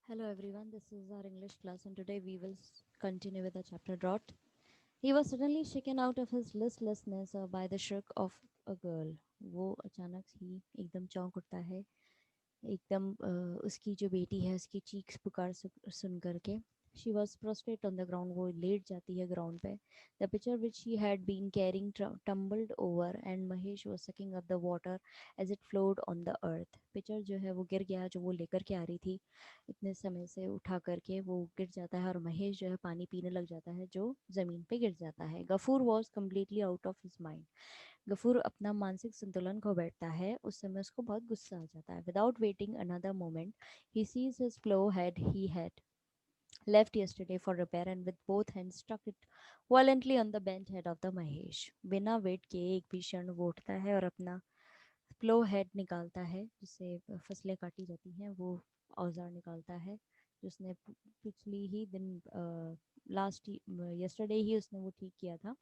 Hello everyone, this is our English class and today we will continue with the chapter Drought. He was suddenly shaken out of his listlessness by the shriek of a girl. वो अचानक ही एकदम चौंक उठता है एकदम उसकी जो बेटी है उसकी चीख पुकार सुन करके she was prostrate on the ground. वो लेट जाती है ग्राउंड पे. The pitcher which she had been carrying tumbled over and Mahesh was sucking up the water as it flowed on the earth. Pitcher जो है वो गिर गया जो वो लेकर के आ रही थी इतने समय से उठा करके वो गिर जाता है और महेश जो है पानी पीने लग जाता है जो ज़मीन पे गिर जाता है. Ghafoor was completely out of his mind. Ghafoor अपना मानसिक संतुलन खो बैठता है. उस समय उसको बहुत गुस्सा आ जाता है. Without waiting another moment he sees his flow head he had left yesterday for repair and with both hands struck it violently on the bent head of the Mahesh. बिना वेट किए एक भी क्षण वो उठता है और अपना प्लो हेड निकालता है जिससे फसलें काटी जाती हैं. वो औजार निकालता है जिसने पिछली ही दिन लास्ट यस्टरडे ही उसने वो ठीक किया था.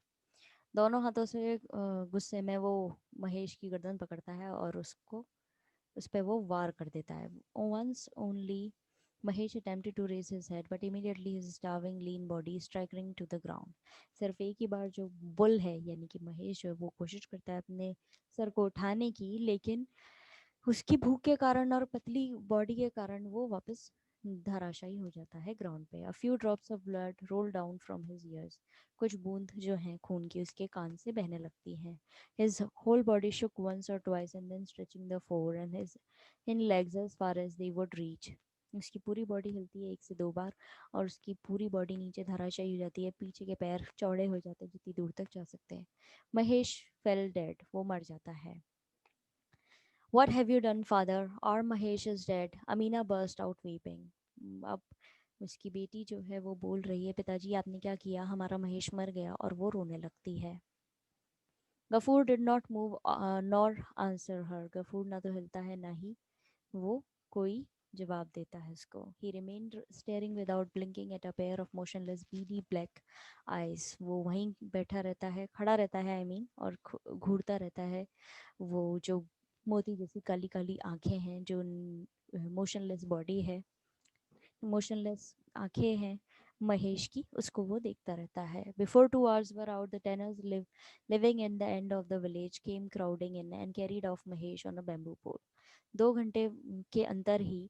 दोनों हाथों से गुस्से में वो महेश की गर्दन पकड़ता है और उसको उस पर वो वार कर देता है. Once only Mahesh attempted to raise his head, but immediately his starving lean body striking to the ground. सिर्फ एक ही बार जो बुल है यानी कि महेश जो है वो कोशिश करता है अपने सर को उठाने की, लेकिन उसकी भूख के कारण और पतली बॉडी के कारण वो वापस धराशायी हो जाता है ग्राउंड पे. A few drops of blood roll down from his years. कुछ बूंद जो हैं खून की उसके कान से बहने लगती हैं. His whole body shook once और twice and then stretching the fore and his in legs as far as they would reach. उसकी पूरी बॉडी हिलती है एक से दो बार और उसकी पूरी बॉडी नीचे धराशायी हो जाती है. पीछे के पैर चौड़े हो जाते हैं जितनी दूर तक जा सकते हैं. Mahesh fail dead. वो मर जाता है. What have you done, father? Our Mahesh is dead. Amina burst out weeping. अब उसकी बेटी जो है वो बोल रही है पिताजी आपने क्या किया, हमारा महेश मर गया, और वो रोने लगती है. Gafoor did not move nor answer her. Gafoor ना तो हिलता है ना ही वो कोई जवाब देता है उसको. He remained staring without blinking at a pair of motionless beady black eyes. वो वहीं बैठा रहता है, खड़ा रहता है आई मीन, और घूरता रहता है. वो जो मोती जैसी काली काली आंखें हैं, जो मोशनलेस बॉडी है, मोशनलेस आंखें हैं महेश की, उसको वो देखता रहता है. Before 2 hours were out the tenants living in the end of the village came crowding in and carried off Mahesh on a bamboo pole. 2 घंटे के अंतर ही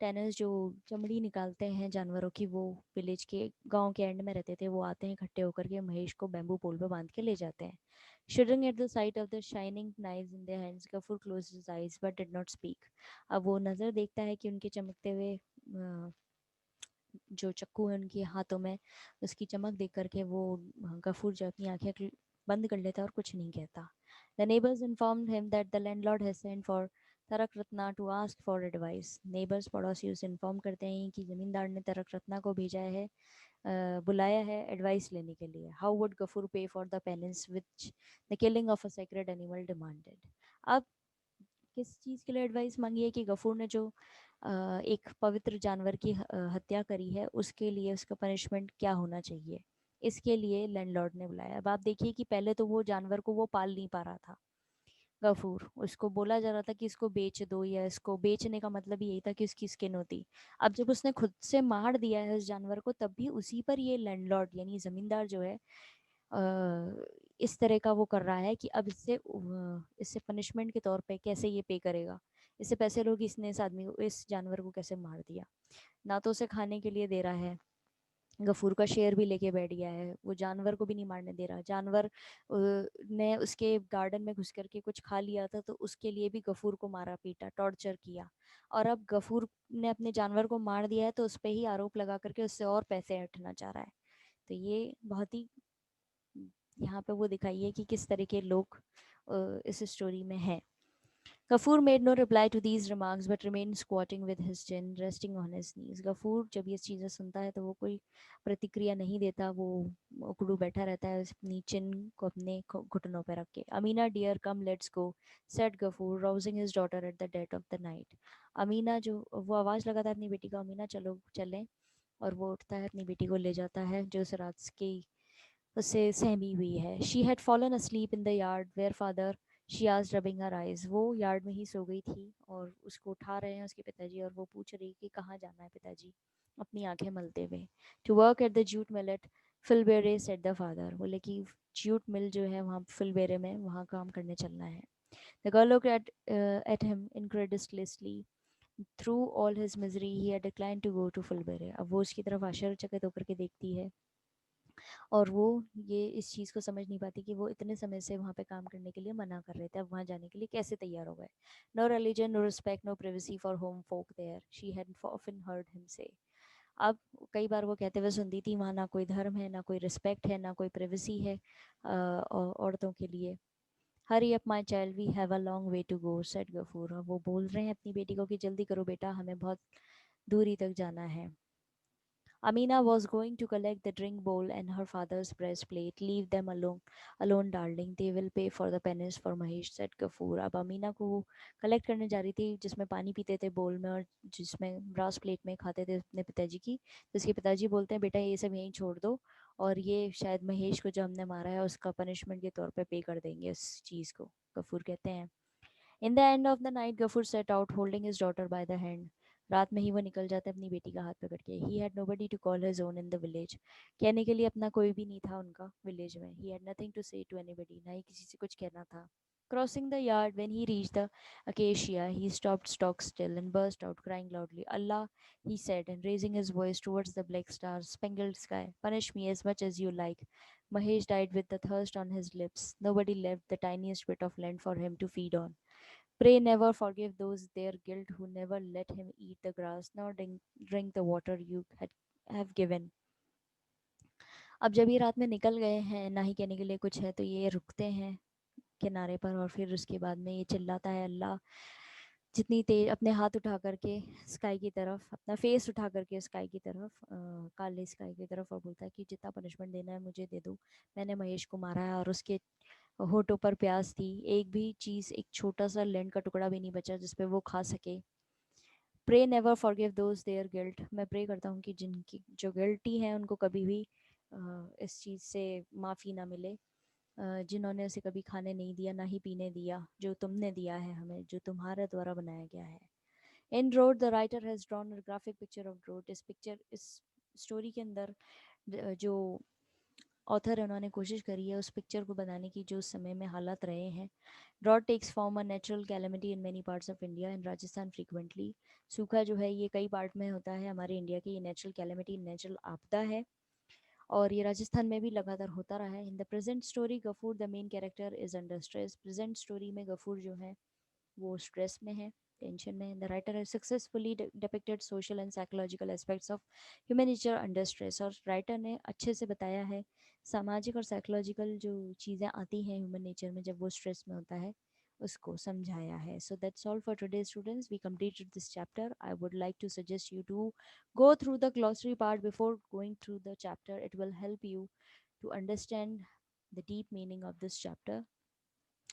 टेनर्स जो चमड़ी निकालते हैं जानवरों की, वो विलेज के गांव के एंड में रहते थे, वो आते हैं इकट्ठे होकर के महेश को बैम्बू पोल पे बांध के ले जाते हैं. Shuddering at the sight of the shining knives in their hands, Gafur closed his eyes but did not speak. अब वो नज़र देखता है कि उनके चमकते हुए जो चक्कू है उनके हाथों में, उसकी चमक देख करके वो गफूर जो अपनी आंखें बंद कर लेता है और कुछ नहीं कहता. The neighbours informed him that the landlord has sent for Tarkaratna to ask for advice. Neighbours पड़ोसी उसे इन्फॉर्म करते हैं कि ज़मींदार ने तरक रत्ना को भेजा है, बुलाया है एडवाइस लेने के लिए. हाउ वुड गफूर पे for the penance which the killing of a sacred animal demanded. अब किस चीज़ के लिए एडवाइस मांगी है कि गफूर ने जो एक पवित्र जानवर की हत्या करी है उसके लिए उसका पनिशमेंट क्या होना चाहिए, इसके लिए लैंडलॉर्ड ने बुलाया. अब आप देखिए कि पहले तो वो जानवर को वो पाल नहीं पा रहा था गफूर. उसको बोला जा रहा था कि इसको बेच दो, या इसको बेचने का मतलब यही था कि उसकी स्किन होती. अब जब उसने खुद से मार दिया है उस जानवर को, तब भी उसी पर ये लैंडलॉर्ड यानी ज़मींदार जो है इस तरह का वो कर रहा है कि अब इससे पनिशमेंट के तौर पे कैसे ये पे करेगा, इससे पैसे लोग इसने इस आदमी को, इस जानवर को कैसे मार दिया. ना तो उसे खाने के लिए दे रहा है, गफूर का शेर भी लेके बैठ गया है, वो जानवर को भी नहीं मारने दे रहा. जानवर ने उसके गार्डन में घुस करके कुछ खा लिया था तो उसके लिए भी गफूर को मारा पीटा टॉर्चर किया. और अब गफूर ने अपने जानवर को मार दिया है तो उस पर ही आरोप लगा करके उससे और पैसे हटना चाह रहा है. तो ये बहुत ही यहाँ पे वो दिखाई है कि किस तरह के लोग इस स्टोरी में हैं. Gafur made no reply to these remarks but remained squatting with his chin resting on his knees. Ghafoor जब ये चीज़ें सुनता है तो वो कोई प्रतिक्रिया नहीं देता. वो उकड़ू बैठा रहता है अपनी चिन को अपने घुटनों पर रख के. Amina dear come let's go said Ghafoor rousing his daughter at the dead of the night. Amina जो वो आवाज़ लगाता है अपनी बेटी को, अमीना चलो चलें, और वो उठता है अपनी बेटी को ले जाता है जो उस रात की उससे सहमी हुई है. She had fallen asleep in the yard where father she आज रबिंग हर आइज। वो यार्ड में ही सो गई थी और उसको उठा रहे हैं उसके पिताजी और वो पूछ रही कि कहाँ जाना है पिताजी, अपनी आंखें मलते हुए। To work at the jute mill at Phulbere said the father. बोले कि जूट मिल जो है वहाँ फिलबेरे में, वहाँ काम करने चलना है। The girl looked at him incredulously. Through all his misery, he had declined to go to Fulbere. अब वो उसकी तरफ आश्चर्यचकित होकर के देखती है और वो ये इस चीज़ को समझ नहीं पाती कि वो इतने समय से वहाँ पे काम करने के लिए मना कर रहे थे, अब वहाँ जाने के लिए कैसे तैयार हो गए। No religion, no respect, no privacy for home folk there, she had often heard him say. अब कई बार वो कहते हुए सुनती थी वहाँ ना कोई धर्म है, ना कोई रिस्पेक्ट है, ना कोई प्रिवेसी है औरतों के लिए। Hurry up my child, we have a long way to go, said Ghafoor. और वो बोल रहे हैं अपनी बेटी को कि जल्दी करो बेटा, हमें बहुत दूरी तक जाना है। Amina was going to collect the drink bowl and her father's breastplate. Leave them alone, alone, darling. They will pay for the penance for Mahesh, said Kafoor. अब अमीना को वो कलेक्ट करने जा रही थी जिसमें पानी पीते थे बोल में और जिसमें ब्रास प्लेट में खाते थे अपने पिताजी की। तो उसके पिताजी बोलते हैं बेटा ये सब यहीं छोड़ दो और ये शायद महेश को जो हमने मारा है उसका पनिशमेंट के तौर पे पे कर देंगे इस चीज़ को। कपूर कहते हैं in the end of the night Ghafoor set out holding his daughter by the hand. रात में ही वो निकल जाते अपनी बेटी का हाथ पकड़ के। He had nobody to call his own in the village. कहने के लिए अपना कोई भी नहीं था उनका विलेज में। ही हैड नथिंग टू से टू एनीबडी, ना ही किसी से कुछ कहना था। Crossing the yard, when he reached the acacia, he stopped stock still and burst out crying loudly. Allah, he said, and raising his voice towards the black stars spangled sky, punish me as much as you like. Mahesh died with the thirst on his lips. Nobody left the tiniest bit of land for him to feed on. Pray never forgive those their guilt who never let him eat the grass nor drink the water you have given. अब जब ये रात में निकल गए हैं, ना ही कहने के लिए कुछ है, तो ये रुकते हैं किनारे पर और फिर उसके बाद में ये चिल्लाता है अल्लाह, जितनी तेज अपने हाथ उठा करके स्काई की तरफ, अपना फेस उठा करके स्काई की तरफ, काले स्काई की तरफ, और बोलता है कि जितना पनिशमेंट देना है मुझे दे दो। मैंने महेश को मारा है और उसके होठों पर प्यास थी, एक भी चीज़, एक छोटा सा लैंड का टुकड़ा भी नहीं बचा जिसपे वो खा सके। Pray never forgive those their guilt. मैं प्रे करता हूँ कि जिनकी जो गिल्टी हैं उनको कभी भी इस चीज़ से माफ़ी ना मिले, जिन्होंने उसे कभी खाने नहीं दिया ना ही पीने दिया जो तुमने दिया है हमें, जो तुम्हारे द्वारा बनाया गया है। In road the writer has drawn a graphic picture of drought. इस स्टोरी के अंदर जो ऑथर है उन्होंने कोशिश करी है उस पिक्चर को बनाने की जो उस समय में हालात रहे हैं। Drought takes form a natural calamity in many parts of India, in Rajasthan frequently. सूखा जो है ये कई पार्ट में होता है हमारे इंडिया के, ये नेचुरल कैलेमिटी, नेचुरल आपदा है और ये राजस्थान में भी लगातार होता रहा है। In the present story Ghafoor the main character is under stress. Present story में गफूर जो है वो स्ट्रेस में है, टेंशन में है। The writer has successfully depicted social and psychological aspects of human nature under stress. और राइटर ने अच्छे से बताया है सामाजिक और साइकोलॉजिकल जो चीज़ें आती हैं ह्यूमन नेचर में जब वो स्ट्रेस में होता है, उसको समझाया है। So that's all for today students, we completed this chapter. I would like to suggest you to go through the glossary part before going through the chapter. It will help you to understand the deep meaning of this chapter.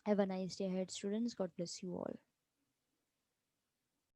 Have a nice day ahead, students. God bless you all.